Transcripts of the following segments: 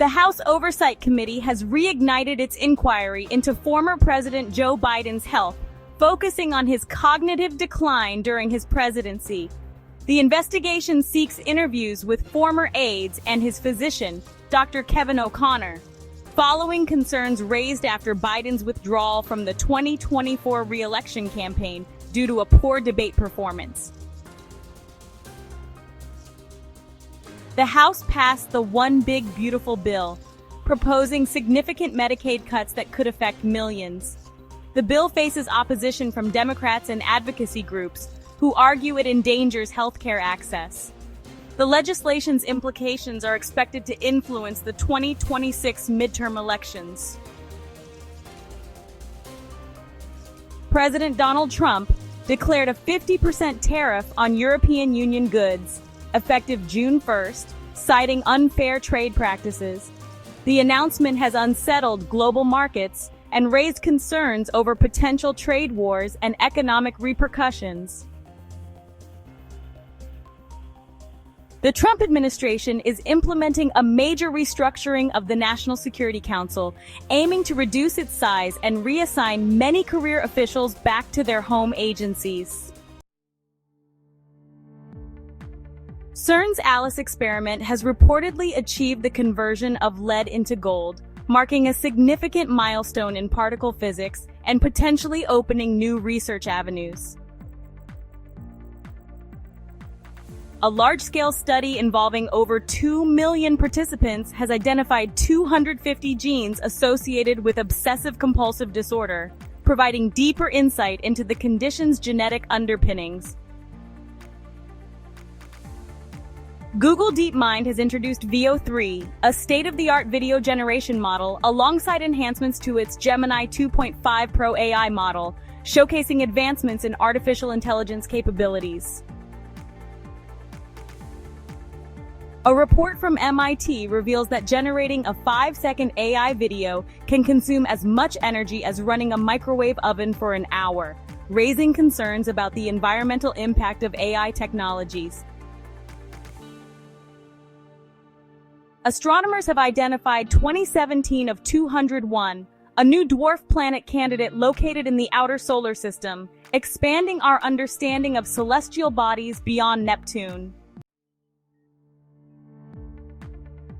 The House Oversight Committee has reignited its inquiry into former President Joe Biden's health, focusing on his cognitive decline during his presidency. The investigation seeks interviews with former aides and his physician, Dr. Kevin O'Connor, following concerns raised after Biden's withdrawal from the 2024 re-election campaign due to a poor debate performance. The House passed the One Big Beautiful Bill, proposing significant Medicaid cuts that could affect millions. The bill faces opposition from Democrats and advocacy groups, who argue it endangers healthcare access. The legislation's implications are expected to influence the 2026 midterm elections. President Donald Trump declared a 50% tariff on European Union goods, effective June 1st, citing unfair trade practices. The announcement has unsettled global markets and raised concerns over potential trade wars and economic repercussions. The Trump administration is implementing a major restructuring of the National Security Council, aiming to reduce its size and reassign many career officials back to their home agencies. CERN's ALICE experiment has reportedly achieved the conversion of lead into gold, marking a significant milestone in particle physics and potentially opening new research avenues. A large-scale study involving over 2 million participants has identified 250 genes associated with obsessive-compulsive disorder, providing deeper insight into the condition's genetic underpinnings. Google DeepMind has introduced Veo 3, a state-of-the-art video generation model, alongside enhancements to its Gemini 2.5 Pro AI model, showcasing advancements in artificial intelligence capabilities. A report from MIT reveals that generating a 5-second AI video can consume as much energy as running a microwave oven for an hour, raising concerns about the environmental impact of AI technologies. Astronomers have identified 2017 of 201, a new dwarf planet candidate located in the outer solar system, expanding our understanding of celestial bodies beyond Neptune.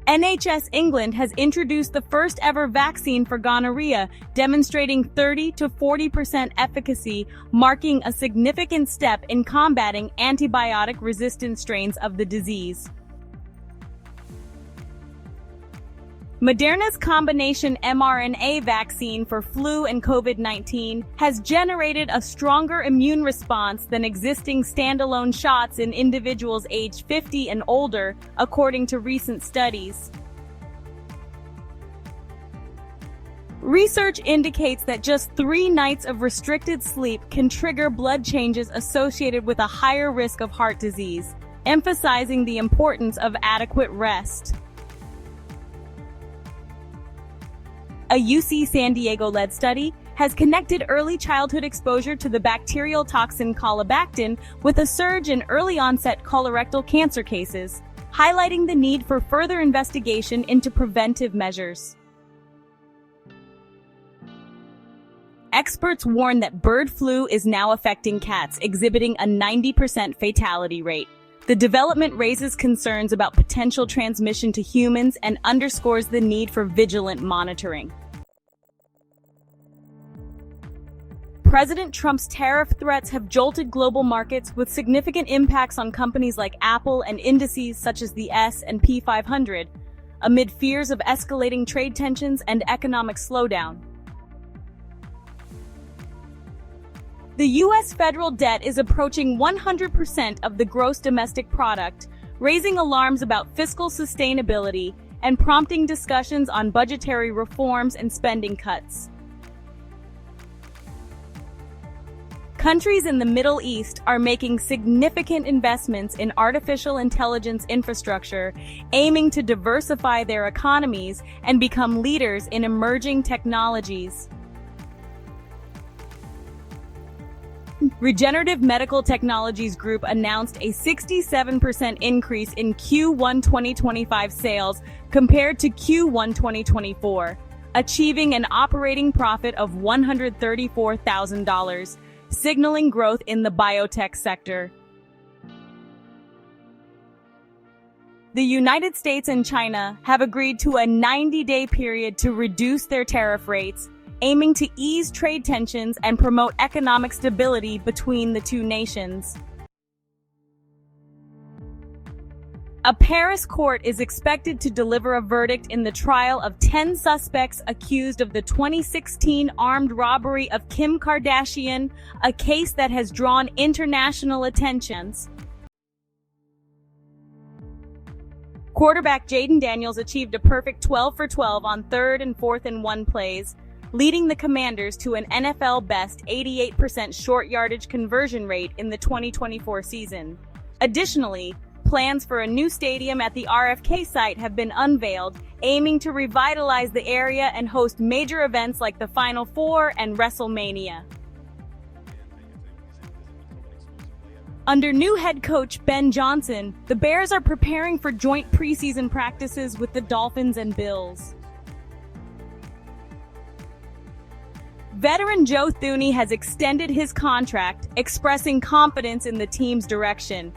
NHS England has introduced the first ever vaccine for gonorrhea, demonstrating 30 to 40% efficacy, marking a significant step in combating antibiotic-resistant strains of the disease. Moderna's combination mRNA vaccine for flu and COVID-19 has generated a stronger immune response than existing standalone shots in individuals aged 50 and older, according to recent studies. Research indicates that just 3 nights of restricted sleep can trigger blood changes associated with a higher risk of heart disease, emphasizing the importance of adequate rest. A UC San Diego-led study has connected early childhood exposure to the bacterial toxin colibactin with a surge in early-onset colorectal cancer cases, highlighting the need for further investigation into preventive measures. Experts warn that bird flu is now affecting cats, exhibiting a 90% fatality rate. The development raises concerns about potential transmission to humans and underscores the need for vigilant monitoring. President Trump's tariff threats have jolted global markets with significant impacts on companies like Apple and indices such as the S&P 500, amid fears of escalating trade tensions and economic slowdown. The U.S. federal debt is approaching 100% of the gross domestic product, raising alarms about fiscal sustainability and prompting discussions on budgetary reforms and spending cuts. Countries in the Middle East are making significant investments in artificial intelligence infrastructure, aiming to diversify their economies and become leaders in emerging technologies. Regenerative Medical Technologies Group announced a 67% increase in Q1 2025 sales compared to Q1 2024, achieving an operating profit of $134,000, signaling growth in the biotech sector. The United States and China have agreed to a 90-day period to reduce their tariff rates, aiming to ease trade tensions and promote economic stability between the two nations. A Paris court is expected to deliver a verdict in the trial of 10 suspects accused of the 2016 armed robbery of Kim Kardashian, a case that has drawn international attentions. Quarterback Jaden Daniels achieved a perfect 12 for 12 on 3rd and 4th and 1 plays, leading the Commanders to an NFL-best 88% short yardage conversion rate in the 2024 season. Additionally, plans for a new stadium at the RFK site have been unveiled, aiming to revitalize the area and host major events like the Final Four and WrestleMania. Under new head coach Ben Johnson, the Bears are preparing for joint preseason practices with the Dolphins and Bills. Veteran Joe Thuney has extended his contract, expressing confidence in the team's direction.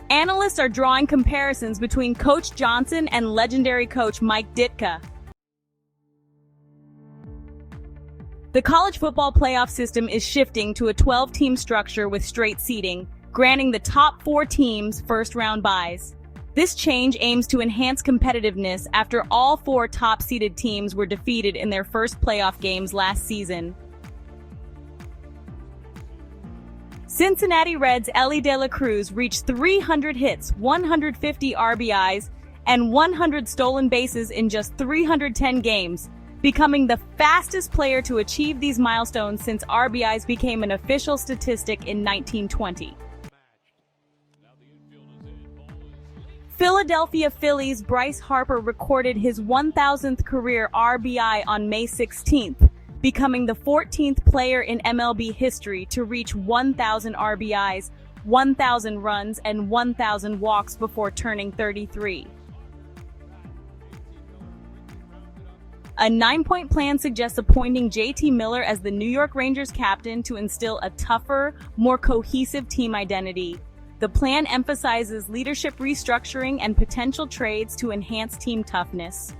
Analysts are drawing comparisons between Coach Johnson and legendary coach Mike Ditka. The college football playoff system is shifting to a 12-team structure with straight seeding, granting the top 4 teams first-round byes. This change aims to enhance competitiveness after all 4 top-seeded teams were defeated in their first playoff games last season. Cincinnati Reds' Elly De La Cruz reached 300 hits, 150 RBIs, and 100 stolen bases in just 310 games, becoming the fastest player to achieve these milestones since RBIs became an official statistic in 1920. Philadelphia Phillies' Bryce Harper recorded his 1,000th career RBI on May 16th, becoming the 14th player in MLB history to reach 1,000 RBIs, 1,000 runs, and 1,000 walks before turning 33. A 9-point plan suggests appointing JT Miller as the New York Rangers captain to instill a tougher, more cohesive team identity. The plan emphasizes leadership restructuring and potential trades to enhance team toughness.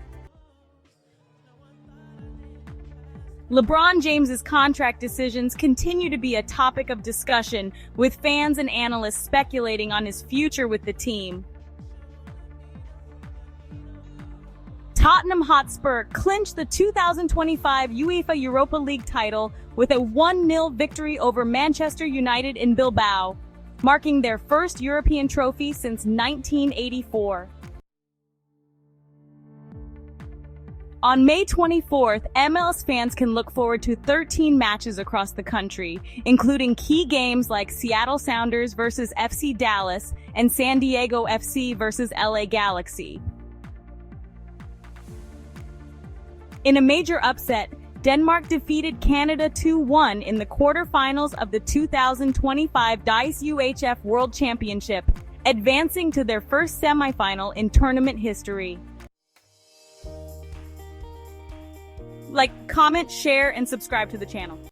LeBron James's contract decisions continue to be a topic of discussion, with fans and analysts speculating on his future with the team. Tottenham Hotspur clinched the 2025 UEFA Europa League title with a 1-0 victory over Manchester United in Bilbao, marking their first European trophy since 1984. On May 24th, MLS fans can look forward to 13 matches across the country, including key games like Seattle Sounders versus FC Dallas and San Diego FC versus LA Galaxy. In a major upset, Denmark defeated Canada 2-1 in the quarterfinals of the 2025 IIHF World Championship, advancing to their first semifinal in tournament history. Like, comment, share, and subscribe to the channel.